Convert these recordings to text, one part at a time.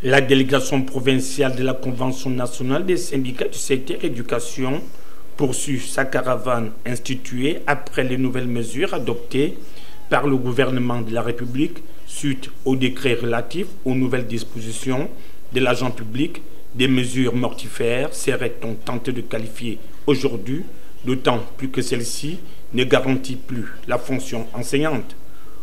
La délégation provinciale de la Convention nationale des syndicats du secteur éducation poursuit sa caravane instituée après les nouvelles mesures adoptées par le gouvernement de la République suite au décret relatif aux nouvelles dispositions de l'agent public. Des mesures mortifères serait-on tenté de qualifier aujourd'hui, d'autant plus que celle-ci ne garantit plus la fonction enseignante.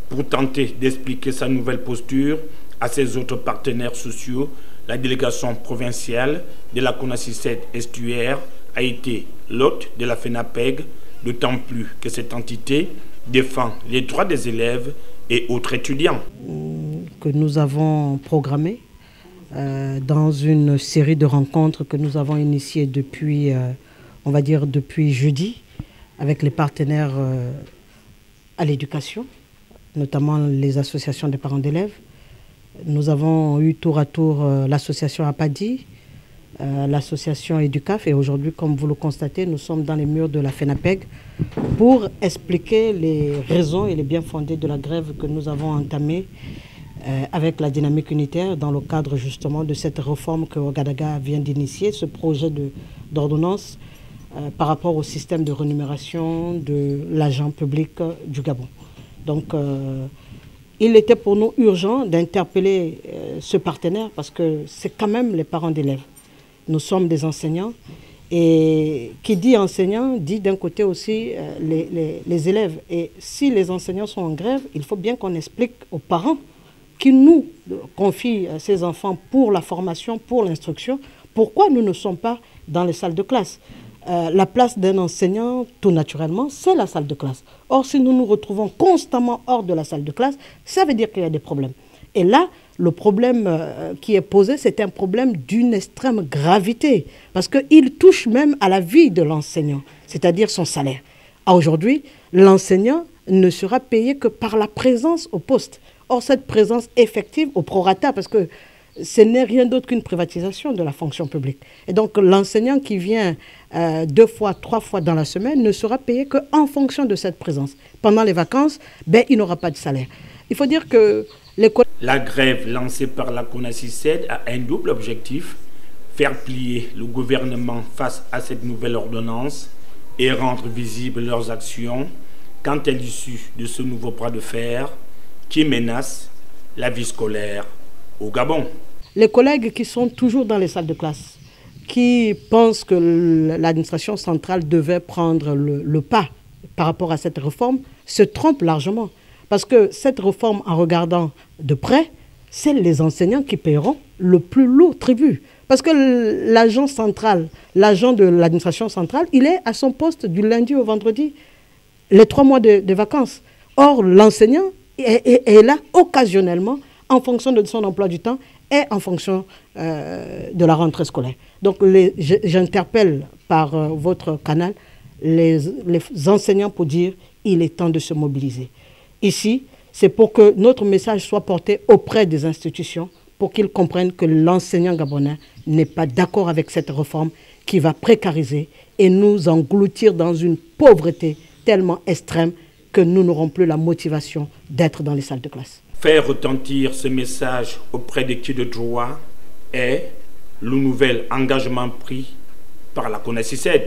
Pour tenter d'expliquer sa nouvelle posture à ses autres partenaires sociaux, la délégation provinciale de la CONACYSED Estuaire a été l'hôte de la FENAPEG, d'autant plus que cette entité défend les droits des élèves et autres étudiants. Que nous avons programmé dans une série de rencontres que nous avons initiées depuis, on va dire depuis jeudi, avec les partenaires à l'éducation, notamment les associations des parents d'élèves. Nous avons eu tour à tour l'association APADI, l'association EDUCAF, et aujourd'hui, comme vous le constatez, nous sommes dans les murs de la FENAPEG pour expliquer les raisons et les bien fondés de la grève que nous avons entamée avec la dynamique unitaire dans le cadre justement de cette réforme que Ouagadougou vient d'initier, ce projet d'ordonnance par rapport au système de rémunération de l'agent public du Gabon. Donc, il était pour nous urgent d'interpeller ce partenaire parce que c'est quand même les parents d'élèves. Nous sommes des enseignants et qui dit enseignant dit d'un côté aussi les élèves. Et si les enseignants sont en grève, il faut bien qu'on explique aux parents qui nous confient ces enfants pour la formation, pour l'instruction, pourquoi nous ne sommes pas dans les salles de classe. La place d'un enseignant, tout naturellement, c'est la salle de classe. Or, si nous nous retrouvons constamment hors de la salle de classe, ça veut dire qu'il y a des problèmes. Et là, le problème qui est posé, c'est un problème d'une extrême gravité, parce qu'il touche même à la vie de l'enseignant, c'est-à-dire son salaire. Aujourd'hui, l'enseignant ne sera payé que par la présence au poste. Or, cette présence effective au prorata, parce que ce n'est rien d'autre qu'une privatisation de la fonction publique. Et donc, l'enseignant qui vient 2 fois, 3 fois dans la semaine ne sera payé qu'en fonction de cette présence. Pendant les vacances, il n'aura pas de salaire. Il faut dire que la grève lancée par la CONACYSED a un double objectif: faire plier le gouvernement face à cette nouvelle ordonnance et rendre visibles leurs actions quant à l'issue de ce nouveau bras de fer qui menace la vie scolaire au Gabon. Les collègues qui sont toujours dans les salles de classe, qui pensent que l'administration centrale devait prendre le pas par rapport à cette réforme, se trompent largement. Parce que cette réforme, en regardant de près, c'est les enseignants qui paieront le plus lourd tribut. Parce que l'agent central, l'agent de l'administration centrale, il est à son poste du lundi au vendredi, les 3 mois de vacances. Or, l'enseignant est là occasionnellement en fonction de son emploi du temps et en fonction de la rentrée scolaire. Donc, j'interpelle par votre canal les enseignants pour dire qu'il est temps de se mobiliser. Ici, c'est pour que notre message soit porté auprès des institutions pour qu'ils comprennent que l'enseignant gabonais n'est pas d'accord avec cette réforme qui va précariser et nous engloutir dans une pauvreté tellement extrême que nous n'aurons plus la motivation d'être dans les salles de classe. Faire retentir ce message auprès des qui de droit est le nouvel engagement pris par la CONACYSED.